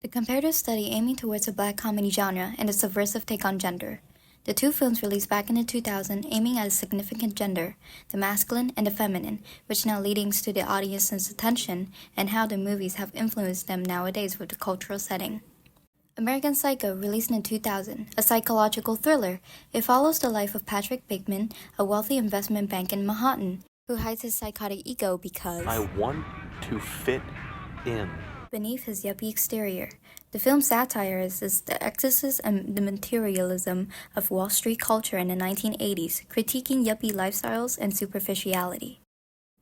a comparative study aiming towards a black comedy genre and a subversive take on gender. The two films released back in the 2000s aiming at a significant gender, the masculine and the feminine, which now leading to the audience's attention and how the movies have influenced them nowadays with the cultural setting. American Psycho, released in 2000, a psychological thriller. It follows the life of Patrick Bateman, a wealthy investment bank in Manhattan, who hides his psychotic ego because I want to fit in. Beneath his yuppie exterior. The film satirizes the excesses and the materialism of Wall Street culture in the 1980s, critiquing yuppie lifestyles and superficiality.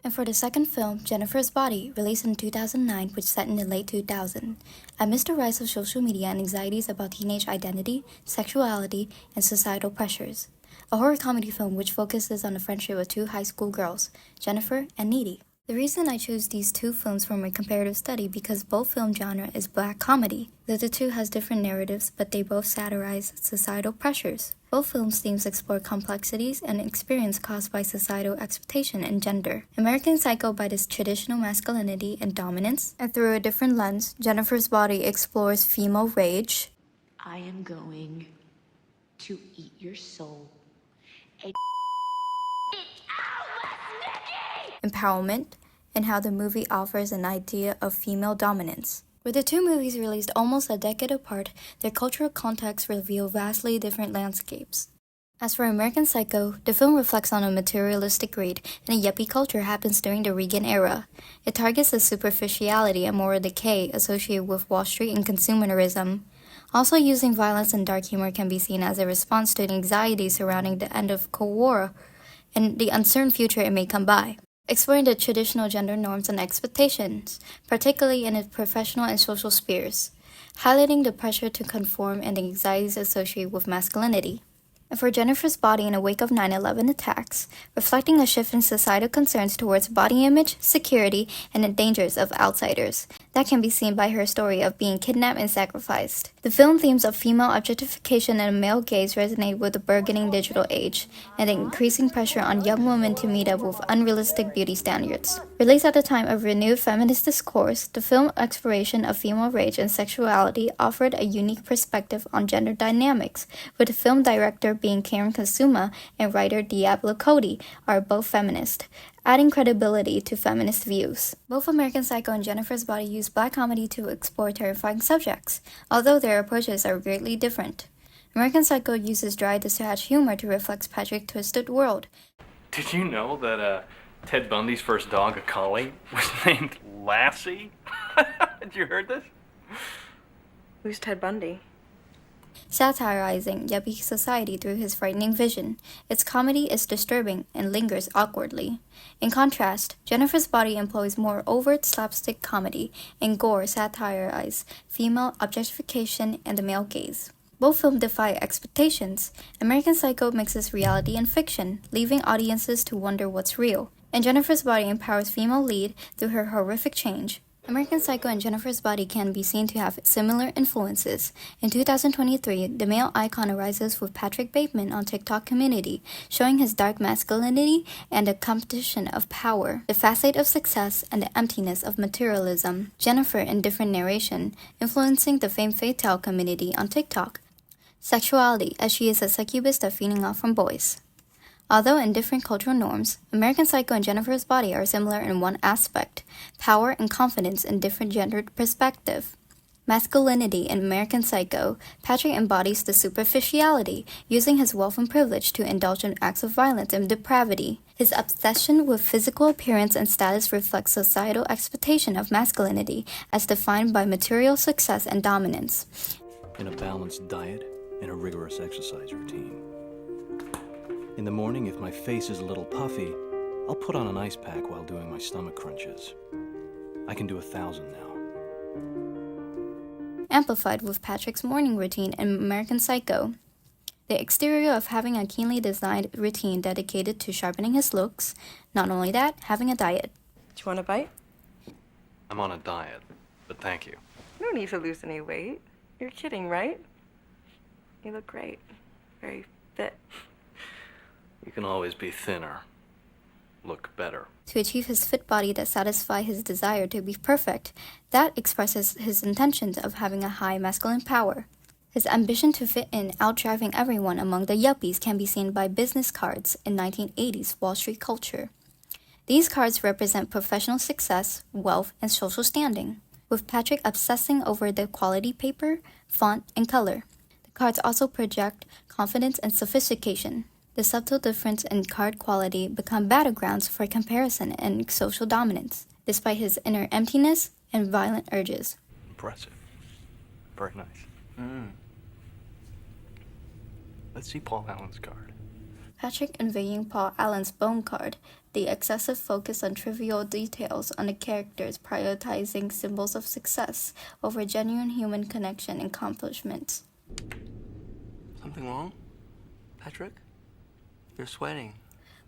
And for the second film, Jennifer's Body, released in 2009, which set in the late 2000s, amidst the rise of social media and anxieties about teenage identity, sexuality, and societal pressures. A horror comedy film which focuses on the friendship of two high school girls, Jennifer and Needy. The reason I chose these two films for my comparative study because both film genre is black comedy, though the two has different narratives, but they both satirize societal pressures. Both films' themes explore complexities and experience caused by societal expectation and gender. American Psycho by this traditional masculinity and dominance, and through a different lens, Jennifer's Body explores female rage. I am going to eat your soul. Empowerment, and how the movie offers an idea of female dominance. With the two movies released almost a decade apart, their cultural contexts reveal vastly different landscapes. As for American Psycho, the film reflects on a materialistic greed and a yuppie culture happens during the Reagan era. It targets the superficiality and moral decay associated with Wall Street and consumerism. Also using violence and dark humor can be seen as a response to the anxiety surrounding the end of Cold War and the uncertain future it may come by. Exploring the traditional gender norms and expectations, particularly in its professional and social spheres, highlighting the pressure to conform and the anxieties associated with masculinity. And for Jennifer's Body in the wake of 9/11 attacks, reflecting a shift in societal concerns towards body image, security, and the dangers of outsiders. That can be seen by her story of being kidnapped and sacrificed. The film themes of female objectification and male gaze resonate with the burgeoning digital age, and the increasing pressure on young women to meet up with unrealistic beauty standards. Released at the time of renewed feminist discourse, the film exploration of female rage and sexuality offered a unique perspective on gender dynamics, with the film director being Karen Kasuma and writer Diablo Cody are both feminist, adding credibility to feminist views. Both American Psycho and Jennifer's Body use black comedy to explore terrifying subjects, although their approaches are greatly different. American Psycho uses dry, detached humor to reflect Patrick's twisted world. Did you know that Ted Bundy's first dog, a collie, was named Lassie? Had you heard this? Who's Ted Bundy? Satirizing yuppie society through his frightening vision. Its comedy is disturbing and lingers awkwardly. In contrast, Jennifer's Body employs more overt slapstick comedy and gore satirize female objectification and the male gaze. Both films defy expectations. American Psycho mixes reality and fiction, leaving audiences to wonder what's real. And Jennifer's Body empowers female lead through her horrific change. American Psycho and Jennifer's Body can be seen to have similar influences. In 2023, the male icon arises with Patrick Bateman on TikTok community, showing his dark masculinity and the competition of power, the facade of success, and the emptiness of materialism. Jennifer in different narration, influencing the femme fatale community on TikTok. Sexuality, as she is a succubus feeding off from boys. Although in different cultural norms, American Psycho and Jennifer's Body are similar in one aspect, power and confidence in different gendered perspective. Masculinity in American Psycho, Patrick embodies the superficiality, using his wealth and privilege to indulge in acts of violence and depravity. His obsession with physical appearance and status reflects societal expectation of masculinity as defined by material success and dominance. In a balanced diet and a rigorous exercise routine. In the morning, if my face is a little puffy, I'll put on an ice pack while doing my stomach crunches. I can do 1,000 now. Amplified with Patrick's morning routine in American Psycho. The exterior of having a keenly designed routine dedicated to sharpening his looks. Not only that, having a diet. Do you want a bite? I'm on a diet, but thank you. You don't need to lose any weight. You're kidding, right? You look great. Very fit. You can always be thinner. look better. To achieve his fit body that satisfies his desire to be perfect, that expresses his intentions of having a high masculine power. His ambition to fit in, outdriving everyone among the yuppies, can be seen by business cards in 1980s Wall Street culture. These cards represent professional success, wealth, and social standing, with Patrick obsessing over the quality paper, font, and color. The cards also project confidence and sophistication. The subtle difference in card quality become battlegrounds for comparison and social dominance, despite his inner emptiness and violent urges. Impressive. Very nice. Let's see Paul Allen's card. Patrick invading Paul Allen's bone card, the excessive focus on trivial details on the characters, prioritizing symbols of success over genuine human connection and accomplishments. Something wrong? Patrick? You're sweating.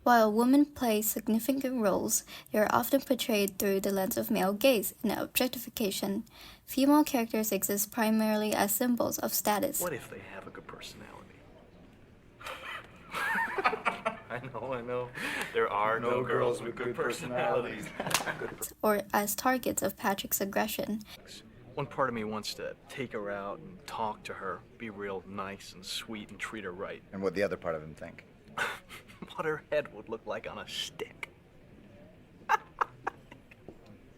While women play significant roles, they are often portrayed through the lens of male gaze and objectification. Female characters exist primarily as symbols of status. What if they have a good personality? I know. There are no girls with good personalities. Or as targets of Patrick's aggression. One part of me wants to take her out and talk to her, be real nice and sweet and treat her right. And what the other part of him think? What her head would look like on a stick.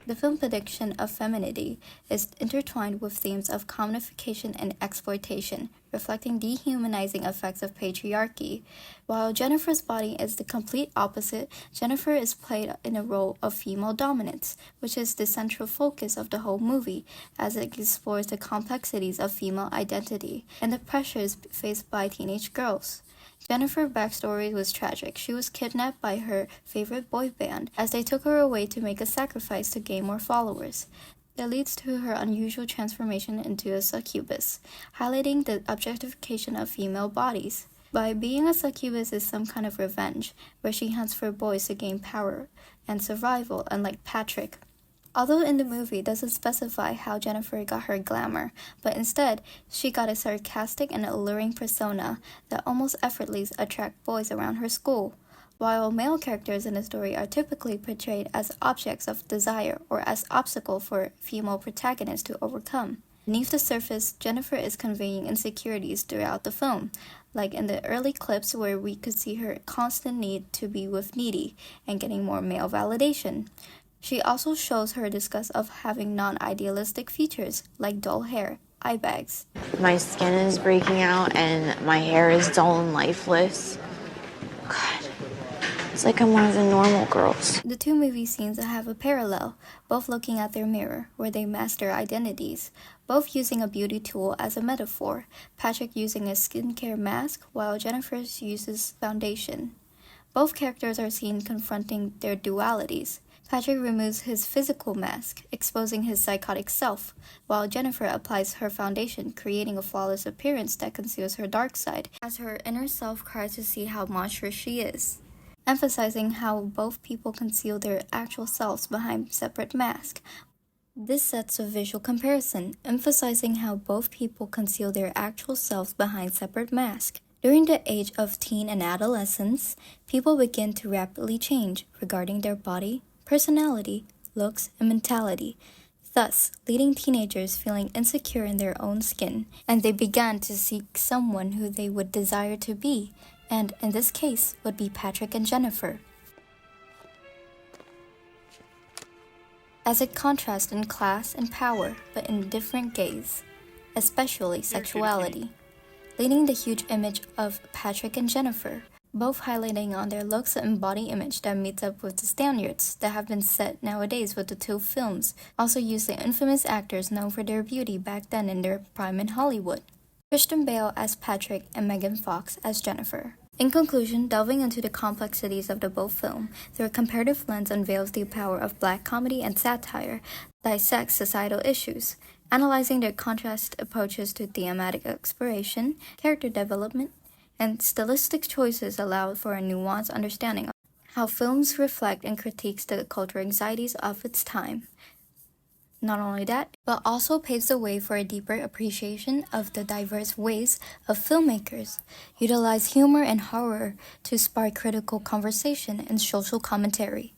The film prediction of femininity is intertwined with themes of commodification and exploitation, reflecting dehumanizing effects of patriarchy. While Jennifer's body is the complete opposite, Jennifer is played in a role of female dominance, which is the central focus of the whole movie, as it explores the complexities of female identity and the pressures faced by teenage girls. Jennifer's backstory was tragic. She was kidnapped by her favorite boy band as they took her away to make a sacrifice to gain more followers. That leads to her unusual transformation into a succubus, highlighting the objectification of female bodies. By being a succubus is some kind of revenge, where she hunts for boys to gain power and survival, unlike Patrick. Although in the movie it doesn't specify how Jennifer got her glamour, but instead, she got a sarcastic and alluring persona that almost effortlessly attract boys around her school, while male characters in the story are typically portrayed as objects of desire or as obstacle for female protagonists to overcome. Beneath the surface, Jennifer is conveying insecurities throughout the film, like in the early clips where we could see her constant need to be with needy and getting more male validation. She also shows her disgust of having non-idealistic features like dull hair, eye bags. My skin is breaking out and my hair is dull and lifeless. God, it's like I'm one of the normal girls. The two movie scenes have a parallel, both looking at their mirror, where they mask their identities, both using a beauty tool as a metaphor, Patrick using a skincare mask while Jennifer uses foundation. Both characters are seen confronting their dualities. Patrick removes his physical mask, exposing his psychotic self, while Jennifer applies her foundation, creating a flawless appearance that conceals her dark side, as her inner self cries to see how monstrous she is, emphasizing how both people conceal their actual selves behind separate masks. This sets a visual comparison, emphasizing how both people conceal their actual selves behind separate masks. During the age of teen and adolescence, people begin to rapidly change regarding their body, personality, looks, and mentality, thus leading teenagers feeling insecure in their own skin, and they began to seek someone who they would desire to be, and in this case would be Patrick and Jennifer. As a contrast in class and power, but in different gaze, especially sexuality, leading the huge image of Patrick and Jennifer, both highlighting on their looks and body image that meets up with the standards that have been set nowadays with the two films, also use the infamous actors known for their beauty back then in their prime in Hollywood. Christian Bale as Patrick and Megan Fox as Jennifer. In conclusion, delving into the complexities of the both film through a comparative lens unveils the power of black comedy and satire, dissects societal issues, analyzing their contrast approaches to thematic exploration, character development, and stylistic choices allow for a nuanced understanding of how films reflect and critiques the cultural anxieties of its time. Not only that, but also paves the way for a deeper appreciation of the diverse ways of filmmakers utilize humor and horror to spark critical conversation and social commentary.